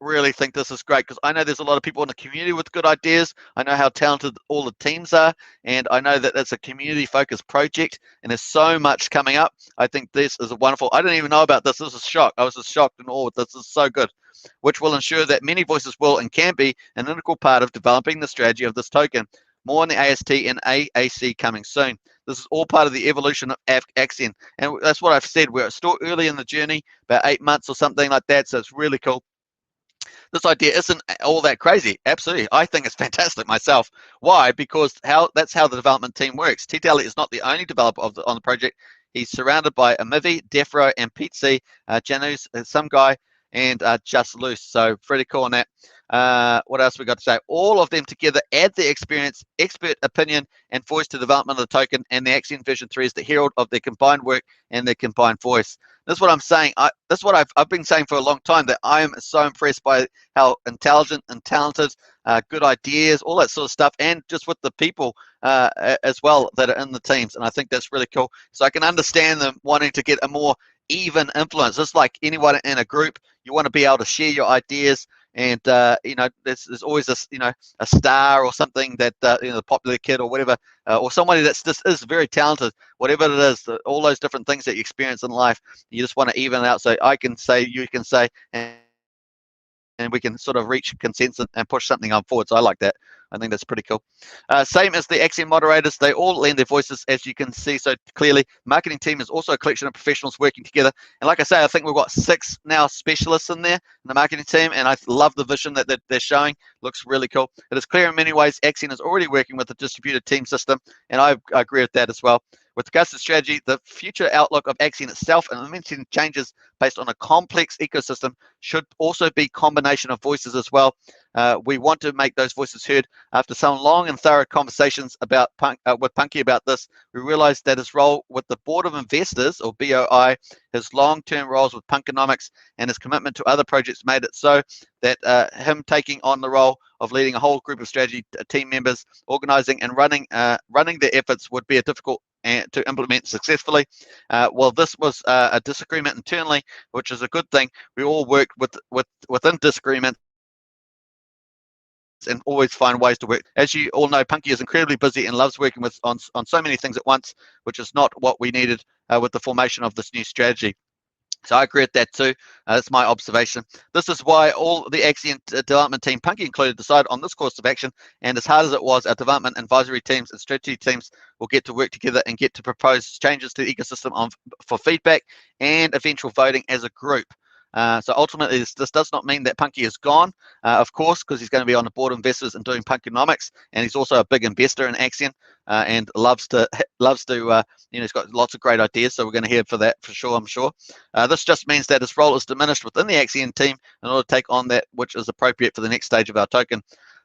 Speaker 1: really think this is great, because I know there's a lot of people in the community with good ideas. I know how talented all the teams are, and I know that it's a community-focused project, and there's so much coming up. I think this is a wonderful. I didn't even know about this. This is a shock. I was just shocked and awed. This is so good, which will ensure that many voices will and can be an integral part of developing the strategy of this token. More on the AST and AAC coming soon. This is all part of the evolution of Axion, and that's what I've said. We're still early in the journey, about 8 months or something like that, so it's really cool. This idea isn't all that crazy. Absolutely, I think it's fantastic myself. Why? Because that's how the development team works. Titali is not the only developer on the project. He's surrounded by Amivi, Defro, and Pete C, Janus, some guy, and Just Loose. So pretty cool on that. What else we got to say? All of them together add their experience, expert opinion, and voice to the development of the token, and the Axion version 3 is the herald of their combined work and their combined voice. That's what I'm saying. That's what I've been saying for a long time, that I am so impressed by how intelligent and talented, good ideas, all that sort of stuff, and just with the people as well that are in the teams. And I think that's really cool. So I can understand them wanting to get a more even influence. Just like anyone in a group, you want to be able to share your ideas. And there's always this, a star or something that the popular kid or whatever, or somebody that's just is very talented, whatever it is, all those different things that you experience in life, you just want to even it out. So I can say, you can say, and we can sort of reach consensus and push something on forward. So I like that. I think that's pretty cool. Same as the Axion moderators, they all lend their voices, as you can see so clearly. The marketing team is also a collection of professionals working together. And like I say, I think we've got 6 now specialists in there in the marketing team, and I love the vision that they're showing. Looks really cool. It is clear in many ways Axion is already working with a distributed team system, and I agree with that as well. With regards to strategy, the future outlook of Axion itself and implementing changes based on a complex ecosystem should also be a combination of voices as well. We want to make those voices heard. After some long and thorough conversations with Punky about this, we realized that his role with the Board of Investors, or BOI, his long-term roles with Punkonomics, and his commitment to other projects made it so that him taking on the role of leading a whole group of strategy team members, organizing and running their efforts would be a difficult to implement successfully. Well, this was a disagreement internally, which is a good thing. We all worked within disagreement and always find ways to work. As you all know, Punky is incredibly busy and loves working on so many things at once, which is not what we needed with the formation of this new strategy. So I agree with that too. That's my observation. This is why all the Axion development team, Punky included, decided on this course of action. And as hard as it was, our development advisory teams and strategy teams will get to work together and get to propose changes to the ecosystem for feedback and eventual voting as a group. So ultimately, this does not mean that Punky is gone, of course, because he's going to be on the board of investors and doing Punkonomics, and he's also a big investor in Axion and loves to he's got lots of great ideas. So we're going to hear for that for sure, I'm sure. This just means that his role is diminished within the Axion team in order to take on that which is appropriate for the next stage of our token.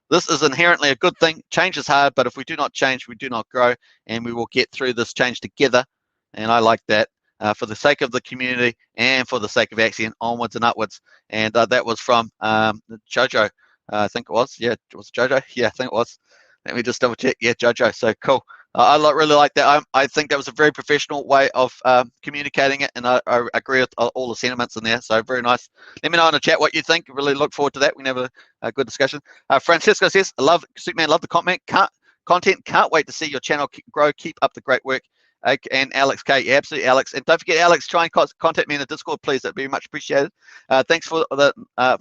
Speaker 1: This is inherently a good thing. Change is hard, but if we do not change, we do not grow, and we will get through this change together. And I like that. For the sake of the community and for the sake of Axion, onwards and upwards. And that was from Jojo, I think it was. Yeah, it was Jojo. Yeah, I think it was. Let me just double check. Yeah, Jojo. So cool. I really like that. I think that was a very professional way of communicating it, and I agree with all the sentiments in there. So very nice. Let me know in the chat what you think. Really look forward to that. We can have a good discussion. Francisco says, "I love Superman. Love the content. Can't wait to see your channel grow. Keep up the great work." And Alex K, yeah, absolutely, Alex. And don't forget, Alex, try and contact me in the Discord, please. That'd be much appreciated. Thanks for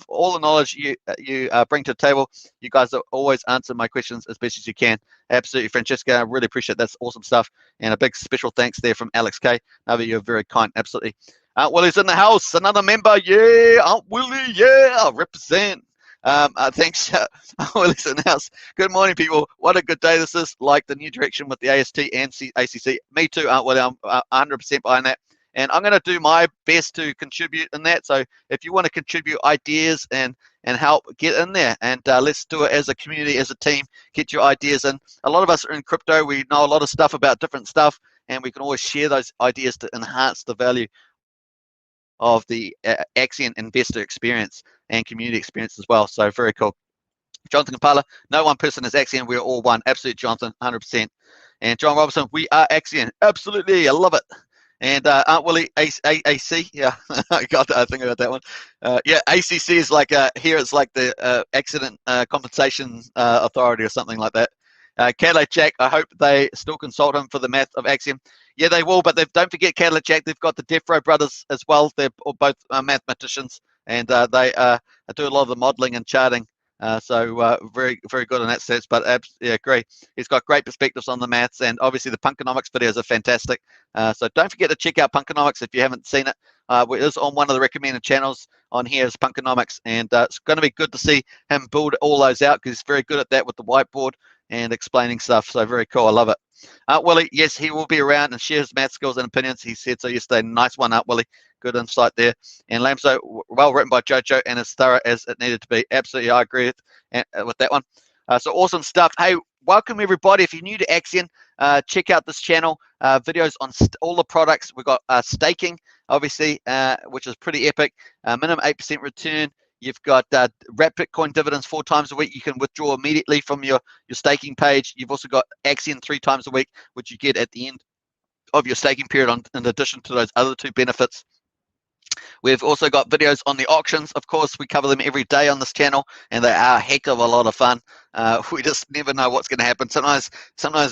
Speaker 1: all the knowledge you bring to the table. You guys always answer my questions as best as you can. Absolutely, Francesca. I really appreciate it. That's awesome stuff. And a big special thanks there from Alex K. Nova, you're very kind. Absolutely. Aunt Willie's in the house. Another member. Yeah, Aunt Willie. Yeah, represent. Thanks, Willie's in the house. Good morning, people. What a good day this is. Like the new direction with the AST and ACC. Me too, Aunt Willie. I'm 100% behind that. And I'm going to do my best to contribute in that. So if you want to contribute ideas and help, get in there. And let's do it as a community, as a team. Get your ideas in. A lot of us are in crypto. We know a lot of stuff about different stuff. And we can always share those ideas to enhance the value of the Axion investor experience and community experience as well. So very cool. Jonathan Kampala, no one person is Axion. We're all one. Absolutely, Jonathan, 100%. And John Robertson, we are Axion. Absolutely, I love it. And Aunt Willie, AAC, yeah, I think about that one. Yeah, ACC is like, here it's like the Accident Compensation Authority or something like that. Cadillac Jack, I hope they still consult him for the math of Axion. Yeah, they will, but don't forget Cadillac Jack, they've got the Defro brothers as well. They're both mathematicians, and they do a lot of the modeling and charting Very, very good on that sense. But yeah, agree. He's got great perspectives on the maths, and obviously the Punkonomics videos are fantastic. So don't forget to check out Punkonomics if you haven't seen it. It is on one of the recommended channels on here is Punkonomics, and it's going to be good to see him build all those out because he's very good at that with the whiteboard and explaining stuff. So very cool. I love it. Willie, yes, he will be around and share his math skills and opinions. He said so yesterday. Nice one up, Willie. Good insight there. And Lamso, well written by Jojo and as thorough as it needed to be. Absolutely, I agree with that one. So awesome stuff. Hey, welcome everybody. If you're new to Axion, check out this channel. Videos on all the products. We've got staking, obviously, which is pretty epic. Minimum 8% return. You've got wrap Bitcoin dividends 4 times a week. You can withdraw immediately from your staking page. You've also got Axion 3 times a week, which you get at the end of your staking period in addition to those other 2 benefits. We've also got videos on the auctions. Of course, we cover them every day on this channel, and they are a heck of a lot of fun. We just never know what's going to happen. Sometimes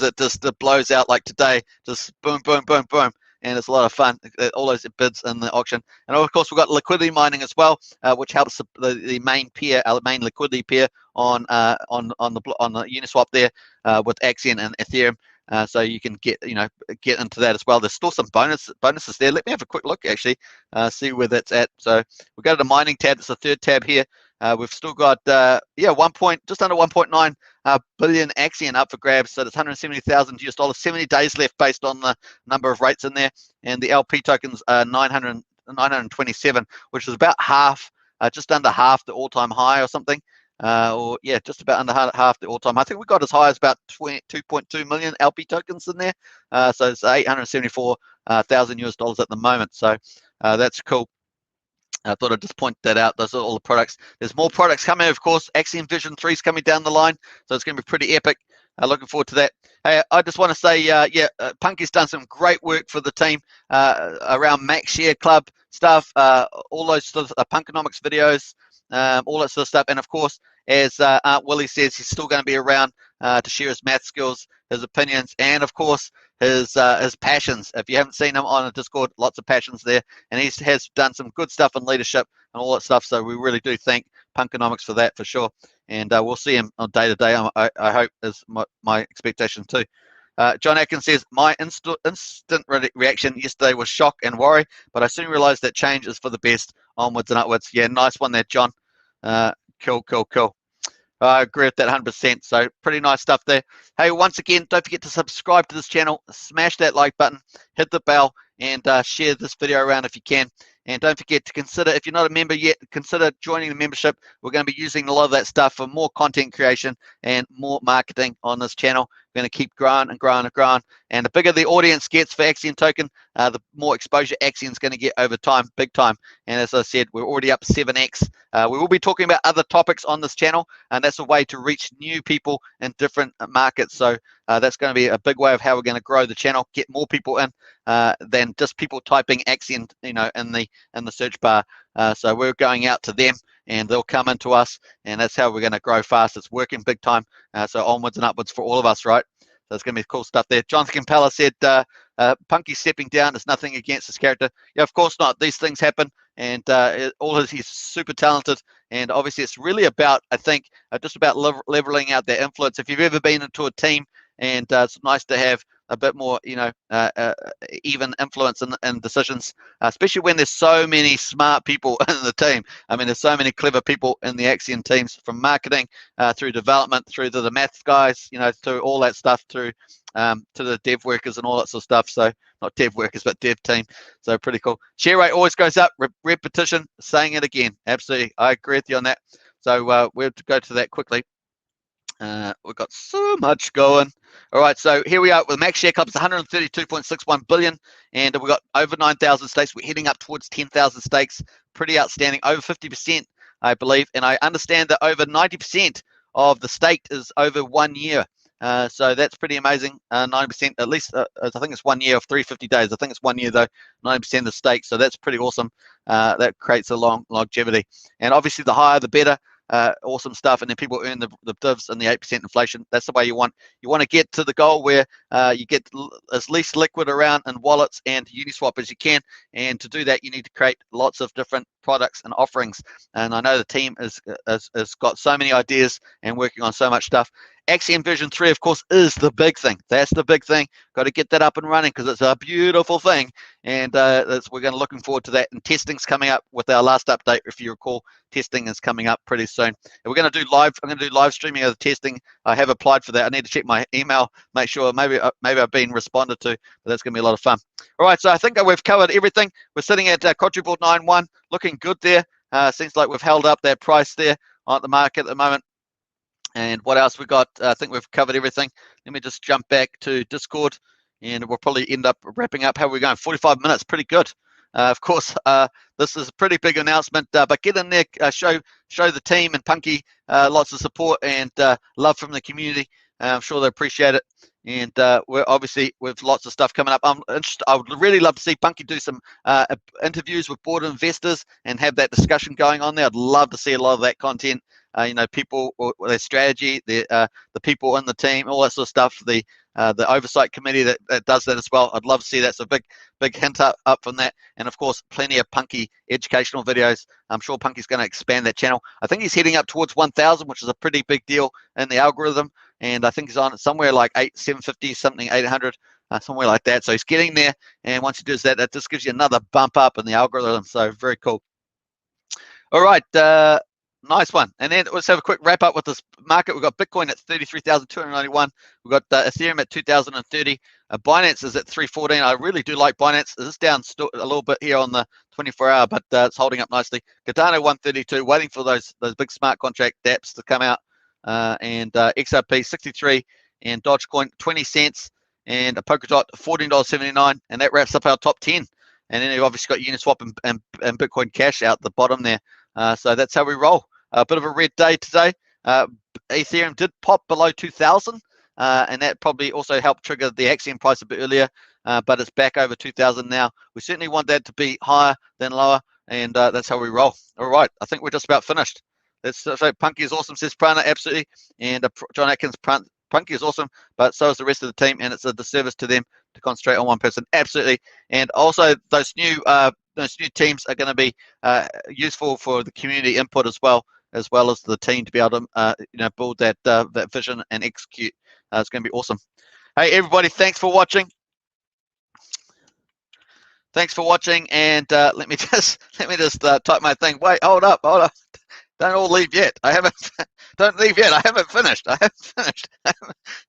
Speaker 1: it just blows out like today, just boom, boom, boom, boom. And it's a lot of fun, all those bids in the auction. And of course, we've got liquidity mining as well, which helps the main peer, our main liquidity peer on the Uniswap there with Axion and Ethereum. So you can get into that as well. There's still some bonuses there. Let me have a quick look actually, see where that's at. So we go to the mining tab. It's the 3rd tab here. We've still got just under 1.9 billion Axion up for grabs. So that's $170,000. 70 days left based on the number of rates in there, and the LP tokens 927, which is about half, just under half the all-time high or something. Just about under half the all-time. I think we got as high as about 2.2 million LP tokens in there. So it's $874,000 at the moment. So that's cool. I thought I'd just point that out. Those are all the products. There's more products coming, of course. Axion Vision 3 is coming down the line, so it's going to be pretty epic. Looking forward to that. Hey, I just want to say, Punky's done some great work for the team around Max Share Club stuff, all those sort of Punkonomics videos, all that sort of stuff. And of course, as Aunt Willie says, he's still going to be around to share his math skills, his opinions, and of course his passions. If you haven't seen him on a Discord, lots of passions there, and he has done some good stuff in leadership and all that stuff. So we really do thank Punkonomics for that for sure. And we'll see him on day to day. I hope is my expectation too. John Atkins says, my instant reaction yesterday was shock and worry, but I soon realized that change is for the best, onwards and upwards. Yeah, nice one there, John. Cool. I agree with that 100%. So pretty nice stuff there. Hey, once again, don't forget to subscribe to this channel, smash that like button, hit the bell, and share this video around if you can. And don't forget to consider, if you're not a member yet, consider joining the membership. We're going to be using a lot of that stuff for more content creation and more marketing on this channel. We're going to keep growing and growing and growing. And the bigger the audience gets for Axion Token, the more exposure Axion's going to get over time, big time. And as I said, we're already up 7x. We will be talking about other topics on this channel, and that's a way to reach new people in different markets. So that's going to be a big way of how we're going to grow the channel, get more people in than just people typing Axion, in the search bar. So we're going out to them, and they'll come into us, and that's how we're going to grow fast. It's working big time. So onwards and upwards for all of us, right? So it's going to be cool stuff there. Jonathan Capella said, Punky stepping down is nothing against his character. Yeah, of course not. These things happen, and he's super talented. And obviously, it's really about, I think, just about leveling out their influence. If you've ever been into a team, and it's nice to have a bit more, even influence in decisions, especially when there's so many smart people in the team. I mean, there's so many clever people in the Axion teams, from marketing through development, through to the math guys, through all that stuff, through to the dev workers and all that sort of stuff. So not dev workers, but dev team. So pretty cool. Share rate always goes up. Repetition, saying it again. Absolutely, I agree with you on that. So we'll go to that quickly. We've got so much going. All right, so here we are with Max Share Club. It's 132.61 billion, and we've got over 9,000 stakes. We're heading up towards 10,000 stakes. Pretty outstanding. Over 50%, I believe, and I understand that over 90% of the staked is over 1 year. So that's pretty amazing. 90%, at least, I think it's 1 year of 350 days. I think it's 1 year though. 90% of the stake. So that's pretty awesome. That creates a long longevity, and obviously the higher the better. awesome stuff, and then people earn the divs and the 8% inflation. That's the way you want to get to the goal where you get as least liquid around in wallets and Uniswap as you can. And to do that, you need to create lots of different products and offerings. And I know the team has got so many ideas and working on so much stuff. Axion version 3, of course, is the big thing. That's the big thing. Got to get that up and running because it's a beautiful thing. And we're going to looking forward to that. And testing's coming up with our last update. If you recall, testing is coming up pretty soon. And we're going to do live. I'm going to do live streaming of the testing. I have applied for that. I need to check my email, make sure maybe I've been responded to. But that's going to be a lot of fun. All right, so I think we've covered everything. We're sitting at quadruple 9.1, looking good there. Seems like we've held up that price there on the market at the moment. And what else we got? I think we've covered everything. Let me just jump back to Discord, and we'll probably end up wrapping up. How are we going? 45 minutes, pretty good. Of course, this is a pretty big announcement, but get in there, show the team and Punky lots of support and love from the community. I'm sure they appreciate it. And we're obviously with lots of stuff coming up. I would really love to see Punky do some interviews with board investors and have that discussion going on there. I'd love to see a lot of that content. People, their strategy, the people in the team, all that sort of stuff. The oversight committee that does that as well. I'd love to see that. So big hint up from that. And of course, plenty of Punky educational videos. I'm sure Punky's going to expand that channel. I think he's heading up towards 1,000, which is a pretty big deal in the algorithm. And I think he's on somewhere like 750 something, 800, somewhere like that. So he's getting there. And once he does that, that just gives you another bump up in the algorithm. So very cool. All right. Nice one. And then let's have a quick wrap up with this market. We've got Bitcoin at 33,291. We've got Ethereum at 2,030. Binance is at 314. I really do like Binance. This is down still a little bit here on the 24-hour, but it's holding up nicely. Cardano 132, waiting for those big smart contract dApps to come out. And XRP 63, and Dogecoin 20 cents, and a Polkadot $14.79. And that wraps up our top 10. And then you've obviously got Uniswap and Bitcoin Cash out the bottom there. So that's how we roll. A bit of a red day today. Ethereum did pop below 2,000, and that probably also helped trigger the Axion price a bit earlier, but it's back over 2,000 now. We certainly want that to be higher than lower, and that's how we roll. All right, I think we're just about finished. Let's say Punky is awesome, says Prana, absolutely. And John Atkins, Punky is awesome, but so is the rest of the team, and it's a disservice to them to concentrate on one person, absolutely. And also those new teams are going to be useful for the community input as well as the team to be able to build that vision and execute. It's going to be awesome. Hey everybody, thanks for watching. Thanks for watching, and let me just type my thing. Wait, hold up. Don't all leave yet. Don't leave yet. I haven't finished. I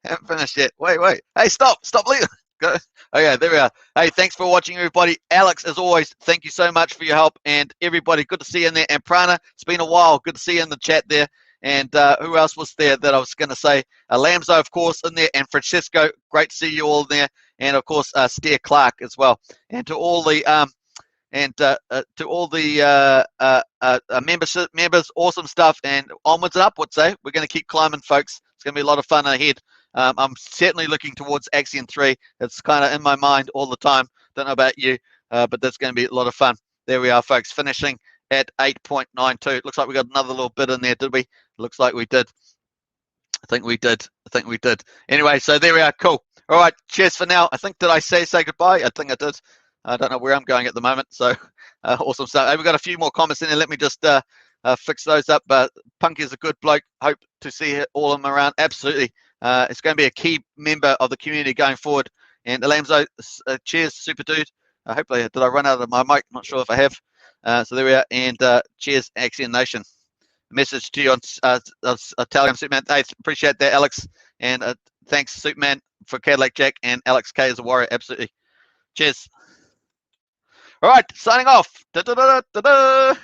Speaker 1: haven't finished yet. Wait. Hey, stop leaving. Go. Okay, there we are. Hey, thanks for watching, everybody. Alex, as always, thank you so much for your help. And everybody, good to see you in there. And Prana, it's been a while. Good to see you in the chat there. And who else was there that I was going to say? Lamzo, of course, in there. And Francesco, great to see you all there. And, of course, Steer Clark as well. And to all the members, awesome stuff, and onwards and upwards. We're going to keep climbing, folks. It's going to be a lot of fun ahead. I'm certainly looking towards Axion 3. It's kind of in my mind all the time. Don't know about you, but that's going to be a lot of fun. There we are, folks, finishing at 8.92. Looks like we got another little bit in there, did we? Looks like we did. I think we did. Anyway, so there we are. Cool. All right. Cheers for now. I think, did I say goodbye? I think I did. I don't know where I'm going at the moment. So awesome stuff. We've got a few more comments in there. Let me just fix those up. Punky is a good bloke. Hope to see all of them around. Absolutely. It's going to be a key member of the community going forward. And Alamzo, cheers, super dude. Hopefully, did I run out of my mic? Not sure if I have. So there we are. And cheers, Axion Nation. Message to you on Telegram, Superman. Hey, appreciate that, Alex. And thanks, Superman, for Cadillac Jack, and Alex K as a warrior. Absolutely. Cheers. All right, signing off. Da, da, da, da, da.